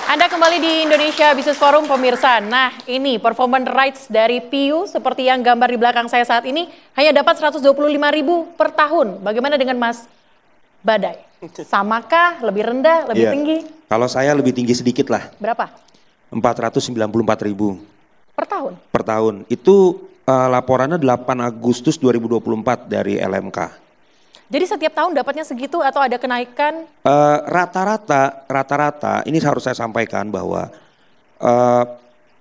Anda kembali di Indonesia Business Forum pemirsa. Nah ini performance rights dari PIU seperti yang gambar di belakang saya saat ini hanya dapat 125.000 per tahun. Bagaimana dengan Mas Badai? Samakah, lebih rendah, lebih tinggi? Kalau saya lebih tinggi sedikit lah. Berapa? 494.000. Per tahun? Per tahun. Itu laporannya 8 Agustus 2024 dari LMK. Jadi setiap tahun dapatnya segitu atau ada kenaikan? Rata-rata ini harus saya sampaikan bahwa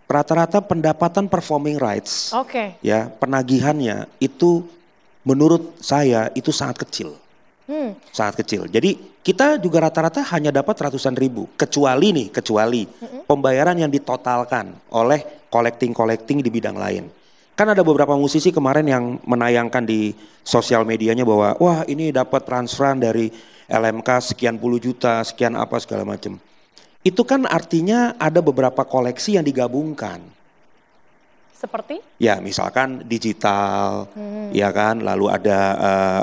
rata-rata pendapatan performing rights, ya penagihannya itu menurut saya itu sangat kecil, sangat kecil. Jadi kita juga rata-rata hanya dapat ratusan ribu, kecuali pembayaran yang ditotalkan oleh collecting di bidang lain. Kan ada beberapa musisi kemarin yang menayangkan di sosial medianya bahwa wah ini dapat transferan dari LMK sekian puluh juta, sekian apa segala macam. Itu kan artinya ada beberapa koleksi yang digabungkan. Seperti? Ya misalkan digital, ya kan, lalu ada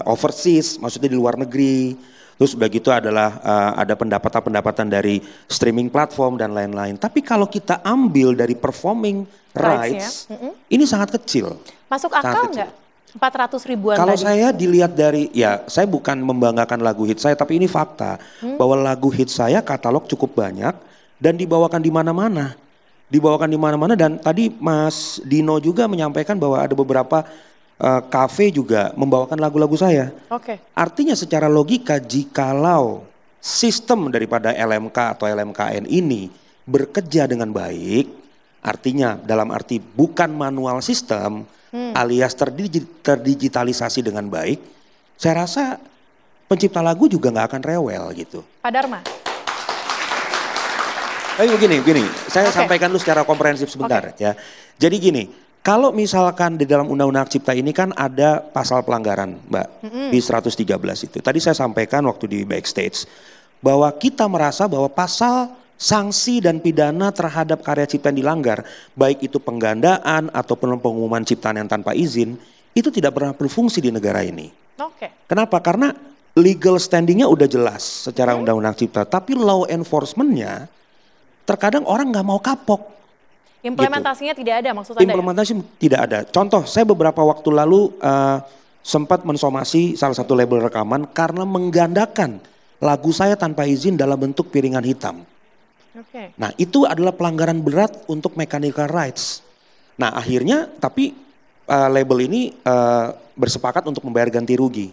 overseas, maksudnya di luar negeri. Terus udah gitu adalah ada pendapatan dari streaming platform dan lain-lain. Tapi kalau kita ambil dari performing rights, ini sangat kecil. Masuk akal nggak? 400 ribuan kalau tadi. Saya dilihat dari, ya saya bukan membanggakan lagu hit saya, tapi ini fakta. Bahwa lagu hit saya katalog cukup banyak dan dibawakan di mana-mana. Dan tadi Mas Dino juga menyampaikan bahwa ada beberapa kafe juga membawakan lagu-lagu saya. Artinya secara logika jikalau sistem daripada LMK atau LMKN ini bekerja dengan baik, artinya dalam arti bukan manual sistem alias terdigitalisasi dengan baik, saya rasa pencipta lagu juga nggak akan rewel gitu. Pak Dharma. Tapi begini, saya sampaikan dulu secara komprehensif sebentar ya. Jadi gini, kalau misalkan di dalam Undang-Undang Cipta ini kan ada pasal pelanggaran, Mbak, di 113 itu. Tadi saya sampaikan waktu di backstage bahwa kita merasa bahwa pasal sanksi dan pidana terhadap karya cipta yang dilanggar, baik itu penggandaan ataupun pengumuman ciptaan yang tanpa izin, itu tidak pernah berfungsi di negara ini. Kenapa? Karena legal standingnya udah jelas secara Undang-Undang Cipta, tapi law enforcementnya terkadang orang nggak mau kapok. Implementasinya tidak ada maksudnya? Implementasi tidak ada. Contoh, saya beberapa waktu lalu sempat mensomasi salah satu label rekaman karena menggandakan lagu saya tanpa izin dalam bentuk piringan hitam. Nah itu adalah pelanggaran berat untuk mechanical rights. Nah akhirnya tapi label ini bersepakat untuk membayar ganti rugi.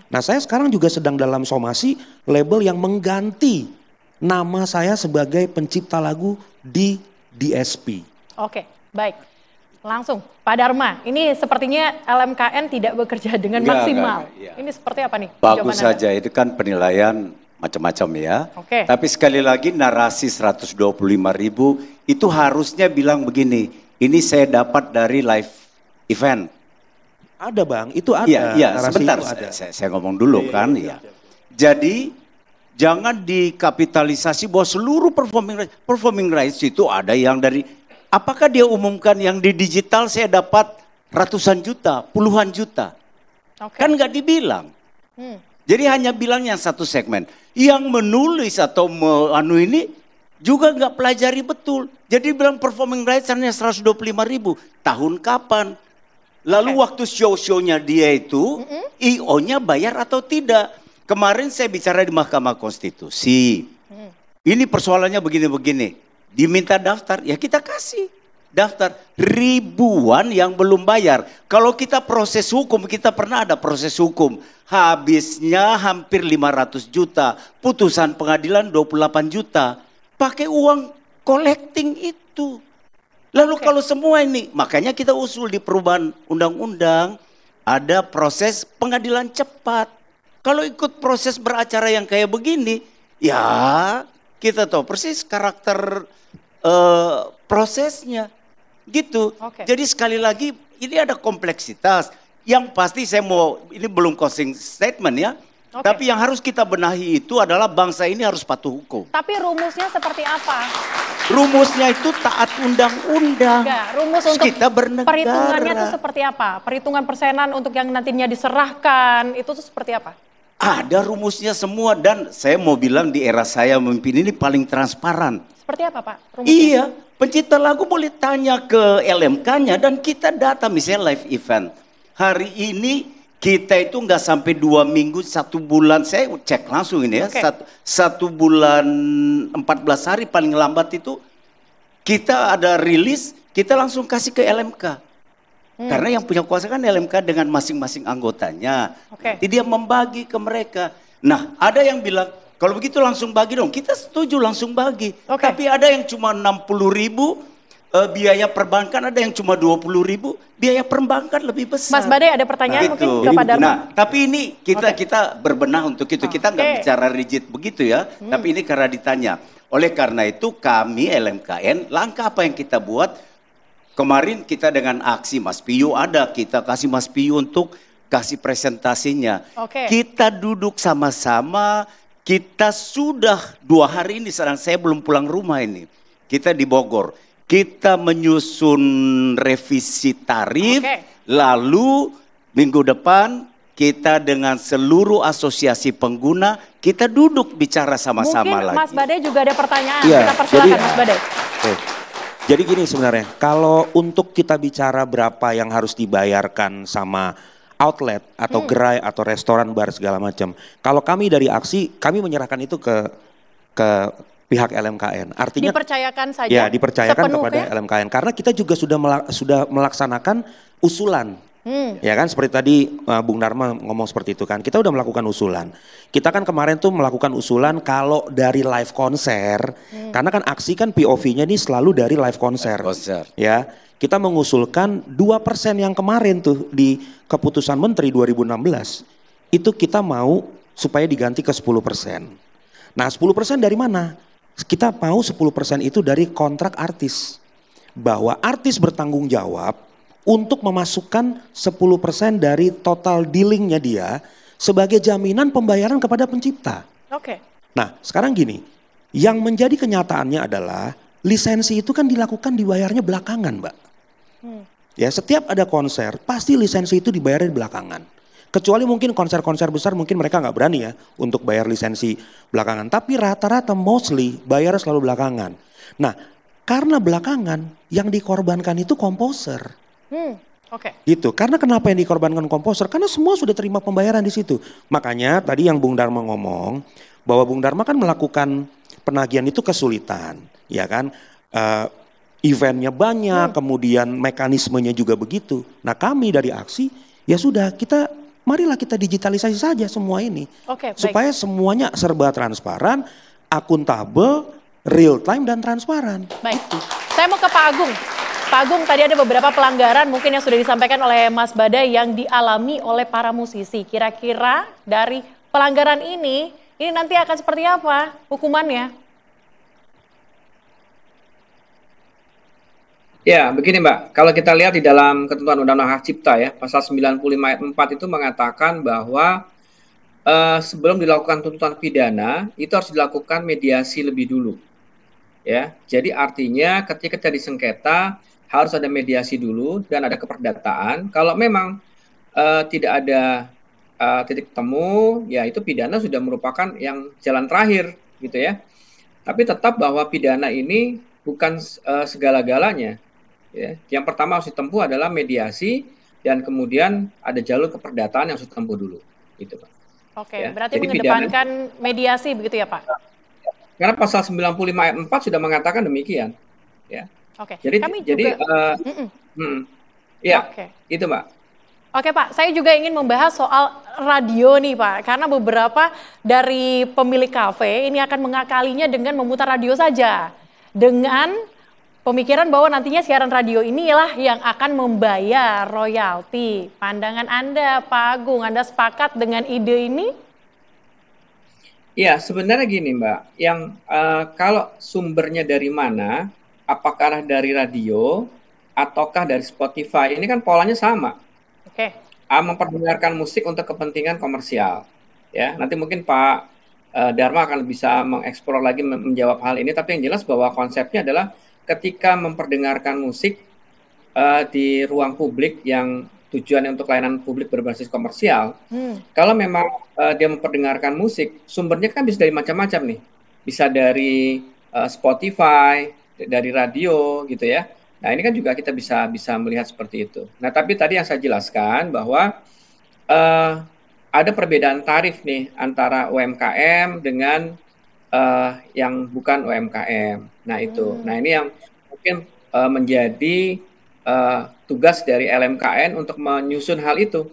Nah saya sekarang juga sedang dalam somasi label yang mengganti nama saya sebagai pencipta lagu di DSP. Baik. Langsung Pak Dharma, ini sepertinya LMKN tidak bekerja dengan maksimal. Ini seperti apa nih? Bagus saja, itu kan penilaian macam-macam ya. Tapi sekali lagi narasi 125.000 itu harusnya bilang begini, ini saya dapat dari live event. Ada Bang, itu ada. Iya, sebentar saya ngomong dulu kan. Jadi jangan dikapitalisasi bahwa seluruh performing rights itu ada yang dari, apakah dia umumkan yang di digital saya dapat ratusan juta, puluhan juta. Kan nggak dibilang. Jadi hanya bilangnya satu segmen. Yang menulis atau ini juga nggak pelajari betul. Jadi bilang performing rights hanya 125.000. Tahun kapan? Lalu waktu show-nya dia itu, IO-nya bayar atau tidak? Kemarin saya bicara di Mahkamah Konstitusi. Ini persoalannya begini-begini. Diminta daftar, ya kita kasih daftar. Ribuan yang belum bayar. Kalau kita proses hukum, kita pernah ada proses hukum. Habisnya hampir 500 juta. Putusan pengadilan 28 juta. Pakai uang collecting itu. Lalu kalau semua ini, makanya kita usul di perubahan undang-undang. Ada proses pengadilan cepat. Kalau ikut proses beracara yang kayak begini, ya kita tahu persis karakter prosesnya. Gitu. Jadi sekali lagi ini ada kompleksitas. Yang pasti saya mau, ini belum closing statement ya. Tapi yang harus kita benahi itu adalah bangsa ini harus patuh hukum. Tapi rumusnya seperti apa? Rumusnya itu taat undang-undang. Rumus untuk kita bernegara. Perhitungannya itu seperti apa? Perhitungan persenan untuk yang nantinya diserahkan, itu tuh seperti apa? Ada rumusnya semua dan saya mau bilang di era saya memimpin ini paling transparan. Seperti apa Pak rumusnya? Iya, pencipta lagu boleh tanya ke LMK-nya dan kita data misalnya live event. Hari ini kita itu nggak sampai 2 minggu, 1 bulan, saya cek langsung ini ya, Oke. satu bulan 14 hari paling lambat itu kita ada rilis, kita langsung kasih ke LMK. Karena yang punya kuasa kan LMK dengan masing-masing anggotanya. Oke. Nanti dia membagi ke mereka. Nah, ada yang bilang, kalau begitu langsung bagi dong. Kita setuju langsung bagi. Oke. Tapi ada yang cuma 60.000 biaya perbankan, ada yang cuma 20.000, biaya perbankan lebih besar. Mas Badai ada pertanyaan mungkin Gitu. kepada Nah, tapi ini kita Oke. kita berbenah untuk itu. Kita nggak Oke. bicara rigid begitu ya. Tapi ini karena ditanya. Oleh karena itu kami LMKN, langkah apa yang kita buat? Kemarin kita dengan aksi Mas Piyu ada, kita kasih Mas Piyu untuk kasih presentasinya. Oke. Kita duduk sama-sama, kita sudah 2 hari ini, sedang saya belum pulang rumah ini. Kita di Bogor, kita menyusun revisi tarif, Oke. lalu minggu depan kita dengan seluruh asosiasi pengguna, kita duduk bicara sama-sama mungkin lagi. Mas Badai juga ada pertanyaan. Iya, Kita persilakan jadi- Mas Badai. Oke. Jadi gini sebenarnya, kalau untuk kita bicara berapa yang harus dibayarkan sama outlet atau gerai atau restoran, bar segala macam. Kalau kami dari aksi, kami menyerahkan itu ke pihak LMKN. Artinya Dipercayakan saja. ya dipercayakan sepenuhnya? kepada LMKN karena kita juga sudah melaksanakan usulan. Ya kan seperti tadi Bung Dharma ngomong seperti itu kan. Kita udah melakukan usulan. Kita kan kemarin tuh melakukan usulan kalau dari live konser. Karena kan aksi kan POV-nya ini selalu dari live konser. Konser. Ya. Kita mengusulkan 2% yang kemarin tuh di keputusan Menteri 2016. Itu kita mau supaya diganti ke 10%. Nah 10% dari mana? Kita mau 10% itu dari kontrak artis. Bahwa artis bertanggung jawab untuk memasukkan 10% dari total dealingnya dia sebagai jaminan pembayaran kepada pencipta. Oke. Nah sekarang gini, yang menjadi kenyataannya adalah lisensi itu kan dilakukan dibayarnya belakangan Mbak. Ya setiap ada konser pasti lisensi itu dibayarnya belakangan. Kecuali mungkin konser-konser besar mungkin mereka nggak berani ya untuk bayar lisensi belakangan. Tapi rata-rata mostly bayar selalu belakangan. Nah karena belakangan yang dikorbankan itu komposer. Oke. Gitu. Karena kenapa yang dikorbankan komposer? Karena semua sudah terima pembayaran di situ. Makanya tadi yang Bung Dharma ngomong bahwa Bung Dharma kan melakukan penagihan itu kesulitan, ya kan? Eventnya banyak, kemudian mekanismenya juga begitu. Nah kami dari aksi ya sudah marilah kita digitalisasi saja semua ini. Oke, baik. Supaya semuanya serba transparan, akuntabel, real time dan transparan. Baik, saya mau ke Pak Agung. Pak Agung, tadi ada beberapa pelanggaran mungkin yang sudah disampaikan oleh Mas Badai yang dialami oleh para musisi. Kira-kira dari pelanggaran ini nanti akan seperti apa hukumannya? Ya, begini Mbak, kalau kita lihat di dalam ketentuan Undang-Undang Hak Cipta ya, pasal 95 ayat 4 itu mengatakan bahwa sebelum dilakukan tuntutan pidana, itu harus dilakukan mediasi lebih dulu. Ya, jadi artinya ketika terjadi sengketa harus ada mediasi dulu dan ada keperdataan. Kalau memang tidak ada titik temu, ya itu pidana sudah merupakan yang jalan terakhir, gitu ya. Tapi tetap bahwa pidana ini bukan segala-galanya. Ya. Yang pertama harus ditempuh adalah mediasi dan kemudian ada jalur keperdataan yang harus ditempuh dulu, gitu Pak. Oke, Ya, berarti jadi mengedepankan mediasi begitu ya Pak? Karena pasal 95 ayat 4 sudah mengatakan demikian. Ya. Oke, Jadi kami jadi juga... ya, Oke. itu Mbak. Oke Pak, saya juga ingin membahas soal radio nih Pak. Karena beberapa dari pemilik kafe ini akan mengakalinya dengan memutar radio saja. Dengan pemikiran bahwa nantinya siaran radio inilah yang akan membayar royalti. Pandangan Anda Pak Agung, Anda sepakat dengan ide ini? Ya, sebenarnya gini Mbak, yang kalau sumbernya dari mana, apakah dari radio ataukah dari Spotify, ini kan polanya sama. Oke. Memperdengarkan musik untuk kepentingan komersial. Ya, nanti mungkin Pak Dharma akan bisa mengeksplor lagi menjawab hal ini, tapi yang jelas bahwa konsepnya adalah ketika memperdengarkan musik di ruang publik yang tujuannya untuk layanan publik berbasis komersial, kalau memang dia memperdengarkan musik, sumbernya kan bisa dari macam-macam nih. Bisa dari Spotify, dari radio gitu ya. Nah ini kan juga kita bisa melihat seperti itu. Nah tapi tadi yang saya jelaskan bahwa ada perbedaan tarif nih antara UMKM dengan yang bukan UMKM. Nah itu. Nah ini yang mungkin menjadi tugas dari LMKN untuk menyusun hal itu.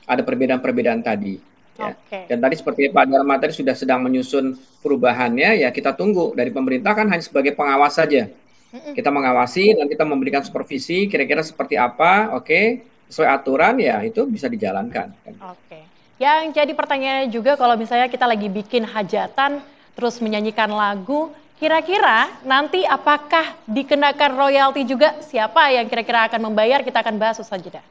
Ada perbedaan-perbedaan tadi. Ya. Dan tadi seperti Pak Dharma tadi sudah sedang menyusun perubahannya, ya kita tunggu. Dari pemerintah kan hanya sebagai pengawas saja. Kita mengawasi dan kita memberikan supervisi kira-kira seperti apa, oke, sesuai aturan ya itu bisa dijalankan. Oke. Yang jadi pertanyaan juga kalau misalnya kita lagi bikin hajatan terus menyanyikan lagu, kira-kira nanti apakah dikenakan royalti juga? Siapa yang kira-kira akan membayar? Kita akan bahas usai jeda.